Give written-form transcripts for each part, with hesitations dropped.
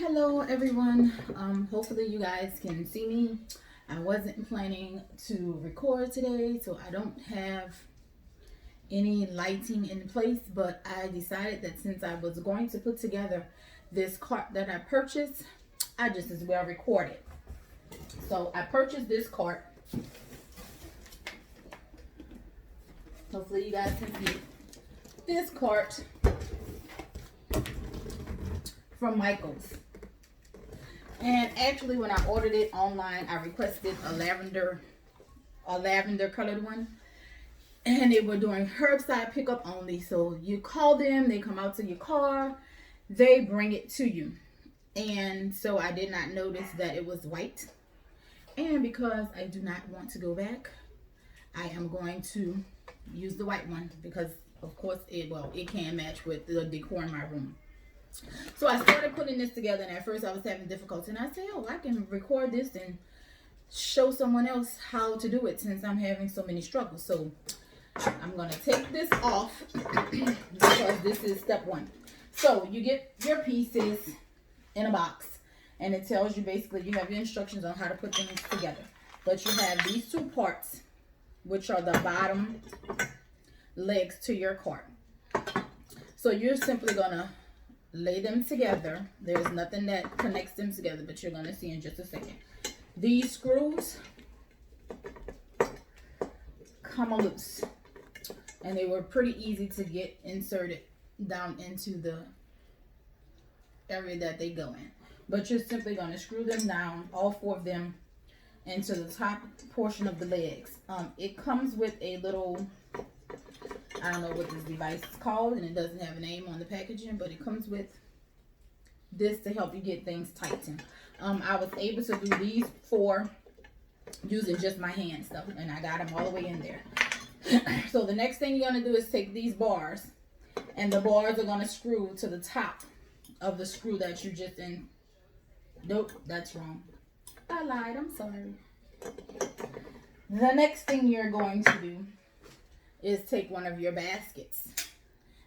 Hello everyone. Hopefully you guys can see me. I wasn't planning to record today, so I don't have any lighting in place, but I decided that since I was going to put together this cart that I purchased, I just as well record it. So I purchased this cart. Hopefully you guys can see this cart from Michaels. And actually, when I ordered it online, I requested a lavender colored one, and they were doing curbside pickup only. So you call them, they come out to your car, they bring it to you. And so I did not notice that it was white. And because I do not want to go back, I am going to use the white one because, of course, it can match with the decor in my room. So I started putting this together, and at first I was having difficulty. And I said, oh, I can record this and show someone else how to do it since I'm having so many struggles. So I'm going to take this off because this is step one. So you get your pieces in a box, and it tells you basically you have your instructions on how to put things together. But you have these two parts, which are the bottom legs to your cart. So you're simply going to lay them together. There's nothing that connects them together, but you're going to see in just a second. These screws come loose, and they were pretty easy to get inserted down into the area that they go in. But you're simply going to screw them down, all four of them, into the top portion of the legs. It comes with a little, I don't know what this device is called, and it doesn't have a name on the packaging, but it comes with this to help you get things tightened. I was able to do these four using just my hands though, and I got them all the way in there. So the next thing you're going to do is take these bars, and the bars are going to screw to the top of the screw that you just in. Nope, that's wrong. I lied, I'm sorry. The next thing you're going to do is take one of your baskets,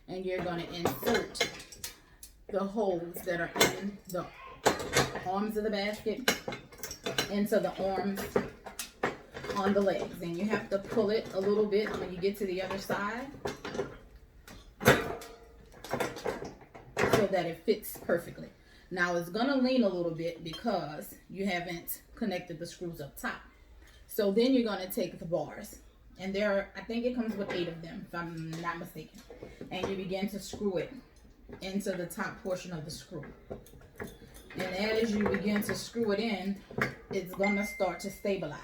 and you're going to insert the holes that are in the arms of the basket into the arms on the legs, and you have to pull it a little bit when you get to the other side so that it fits perfectly. Now it's going to lean a little bit because you haven't connected the screws up top. So then you're going to take the bars, and I think it comes with 8 of them if I'm not mistaken, and you begin to screw it into the top portion of the screw. And as you begin to screw it in, it's going to start to stabilize.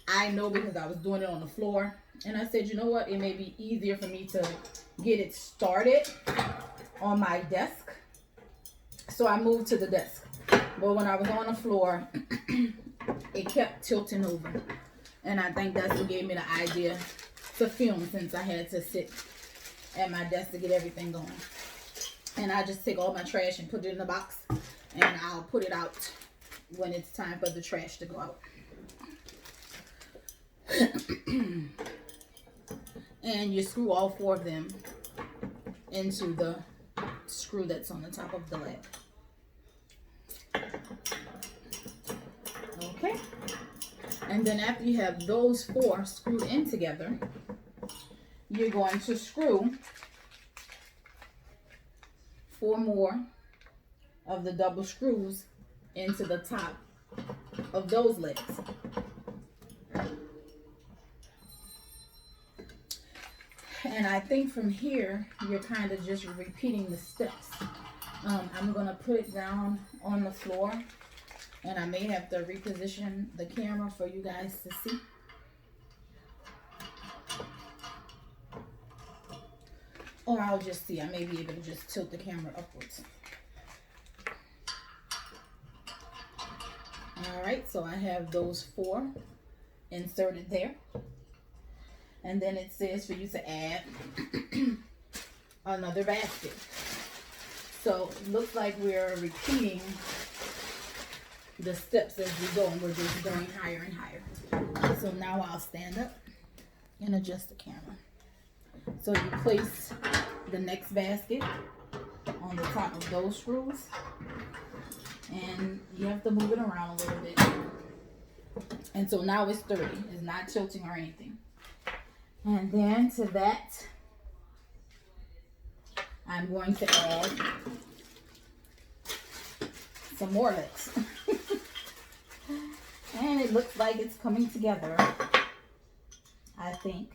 I know because I was doing it on the floor, and I said, you know what, it may be easier for me to get it started on my desk. So I moved to the desk. But when I was on the floor, it kept tilting over. And I think that's what gave me the idea to film, since I had to sit at my desk to get everything going. And I just take all my trash and put it in the box, and I'll put it out when it's time for the trash to go out. And you screw all 4 of them into the screw that's on the top of the leg. Okay. And then after you have those 4 screwed in together, you're going to screw 4 more of the double screws into the top of those legs. And I think from here, you're kind of just repeating the steps. I'm going to put it down on the floor, and I may have to reposition the camera for you guys to see. Or I'll just see. I may be able to just tilt the camera upwards. Alright, so I have those 4 inserted there. And then it says for you to add another basket. So it looks like we're repeating the steps as we go, and we're just going higher and higher. So now I'll stand up and adjust the camera. So you place the next basket on the top of those screws, and you have to move it around a little bit. And so now it's sturdy. It's not tilting or anything. And then to that, I'm going to add some more licks. And it looks like it's coming together, I think.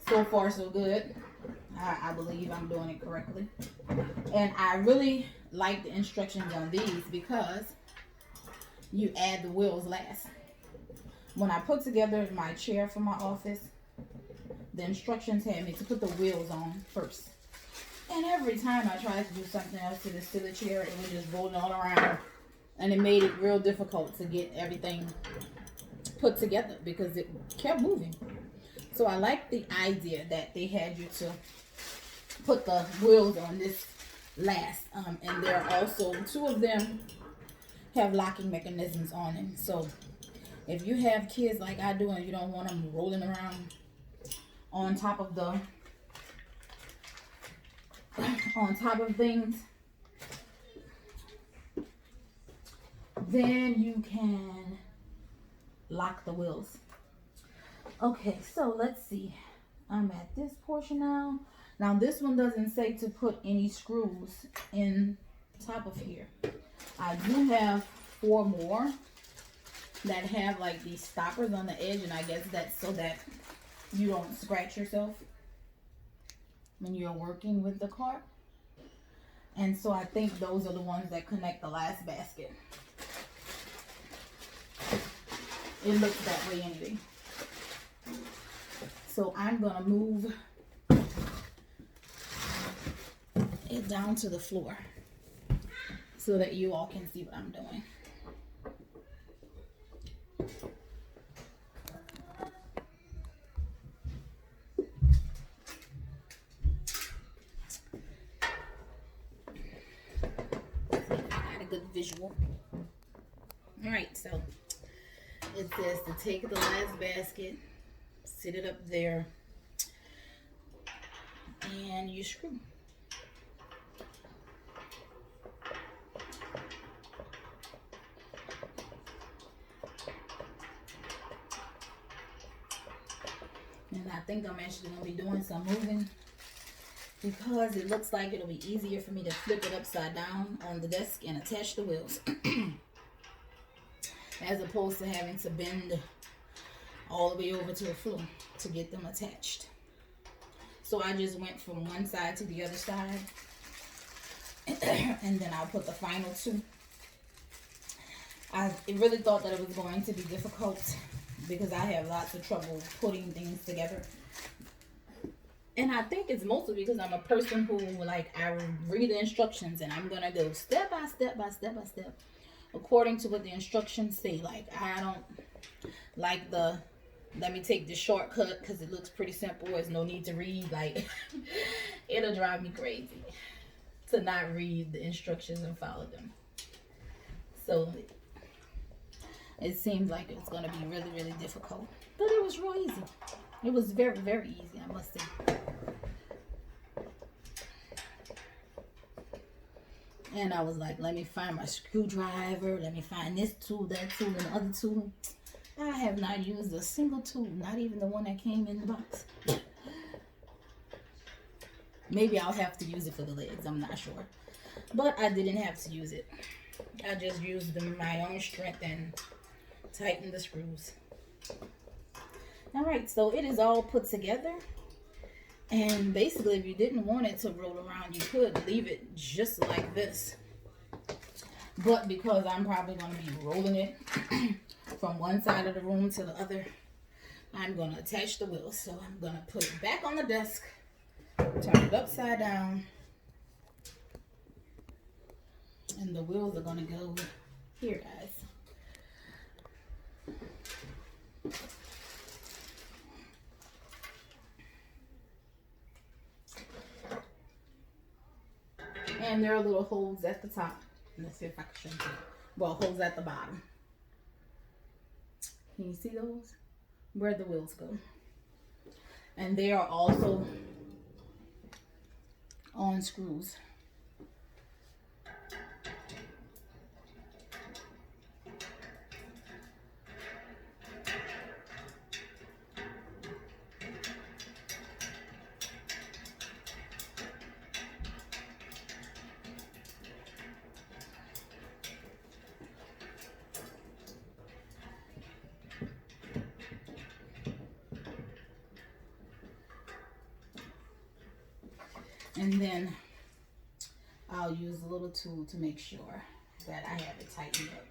So far, so good. I believe I'm doing it correctly. And I really like the instructions on these because you add the wheels last. When I put together my chair for my office, the instructions had me to put the wheels on first. And every time I tried to do something else to this silly chair, it was just rolling all around. And it made it real difficult to get everything put together because it kept moving. So I like the idea that they had you to put the wheels on this last. And there are also, 2 of them have locking mechanisms on them. So if you have kids like I do and you don't want them rolling around on top of things, then you can lock the wheels. Okay, so let's see. I'm at this portion now. Now this one doesn't say to put any screws in top of here. I do have 4 more that have like these stoppers on the edge, and I guess that's so that you don't scratch yourself when you're working with the cart. And so I think those are the ones that connect the last basket. It looks that way anyway. So I'm gonna move it down to the floor so that you all can see what I'm doing. I got a good visual. All right, so it says to take the last basket, sit it up there, and you screw. And I think I'm actually going to be doing some moving because it looks like it'll be easier for me to flip it upside down on the desk and attach the wheels as opposed to having to bend all the way over to the floor to get them attached. So I just went from one side to the other side and then I'll put the final 2. I really thought that it was going to be difficult because I have lots of trouble putting things together. And I think it's mostly because I'm a person who, like, I read the instructions and I'm going to go step by step by step by step according to what the instructions say. Like, I don't like the, let me take the shortcut because it looks pretty simple. There's no need to read. Like, it'll drive me crazy to not read the instructions and follow them. So it seemed like it was going to be really, really difficult. But it was real easy. It was very, very easy, I must say. And I was like, let me find my screwdriver. Let me find this tool, that tool, and the other tool. I have not used a single tool, not even the one that came in the box. Maybe I'll have to use it for the legs, I'm not sure. But I didn't have to use it. I just used my own strength and tightened the screws. Alright, so it is all put together. And basically, if you didn't want it to roll around, you could leave it just like this. But because I'm probably going to be rolling it from one side of the room to the other, I'm going to attach the wheels. So I'm going to put it back on the desk, turn it upside down, and the wheels are going to go here, guys. And there are little holes at the top. Let's see if I can show you. Well, holes at the bottom. Can you see those? Where the wheels go. And they are also on screws. And then I'll use a little tool to make sure that I have it tightened up.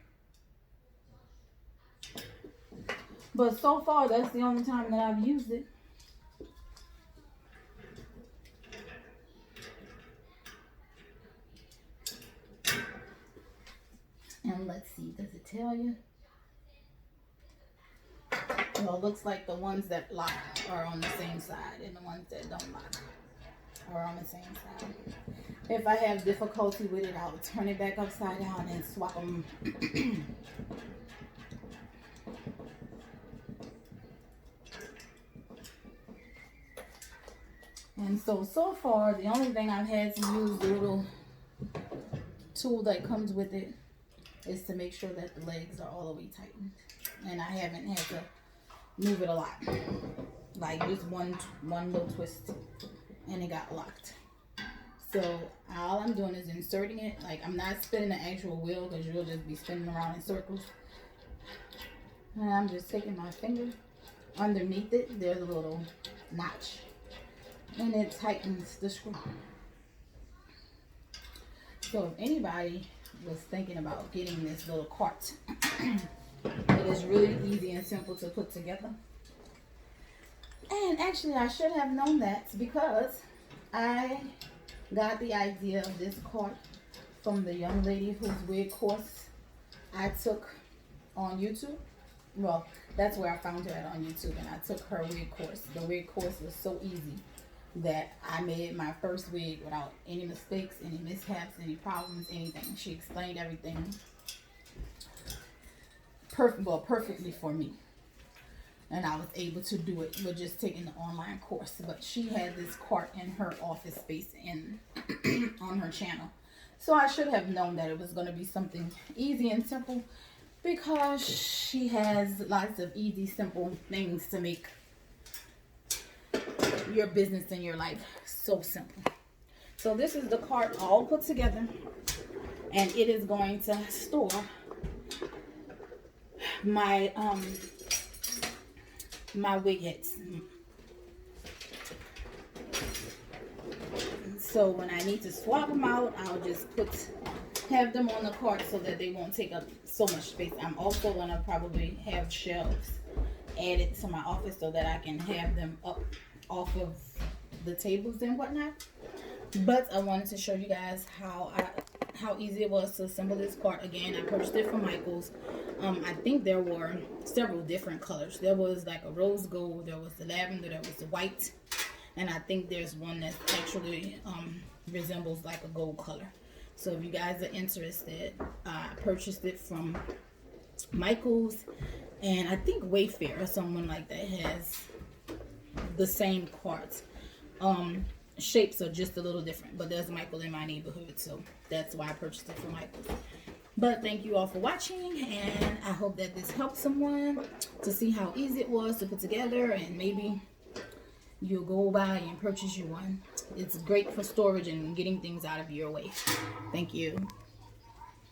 But so far, that's the only time that I've used it. And let's see, does it tell you? Well, it looks like the ones that lock are on the same side, and the ones that don't lock are on the same side. If I have difficulty with it, I'll turn it back upside down and swap them. And so far, the only thing I've had to use the little tool that comes with it is to make sure that the legs are all the way tightened. And I haven't had to move it a lot. Like just one little twist and it got locked. So all I'm doing is inserting it. Like I'm not spinning the actual wheel because you'll just be spinning around in circles. And I'm just taking my finger underneath it. There's a little notch. And it tightens the screw. So if anybody was thinking about getting this little cart, it is really easy and simple to put together. And actually I should have known that because I got the idea of this cart from the young lady whose wig course I took on YouTube. Well, that's where I found her at, on YouTube, and I took her wig course. The wig course was so easy that I made my first wig without any mistakes, any mishaps, any problems, anything. She explained everything perfectly for me. And I was able to do it with just taking the online course. But she had this cart in her office space in on her channel. So I should have known that it was going to be something easy and simple because she has lots of easy, simple things to make your business and your life so simple. So this is the cart all put together, and it is going to store my my wig heads. So when I need to swap them out, I'll just have them on the cart so that they won't take up so much space. I'm also gonna probably have shelves added to my office so that I can have them up off of the tables and whatnot. But I wanted to show you guys how easy it was to assemble this cart. Again, I purchased it from Michaels. I think there were several different colors. There was like a rose gold, there was the lavender, there was the white, and I think there's one that actually resembles like a gold color. So if you guys are interested, I purchased it from Michaels, and I think Wayfair or someone like that has the same carts. Shapes are just a little different, but there's Michael in my neighborhood, so that's why I purchased it from Michaels. But thank you all for watching, and I hope that this helped someone to see how easy it was to put together, and maybe you'll go by and purchase you one. It's great for storage and getting things out of your way. Thank you.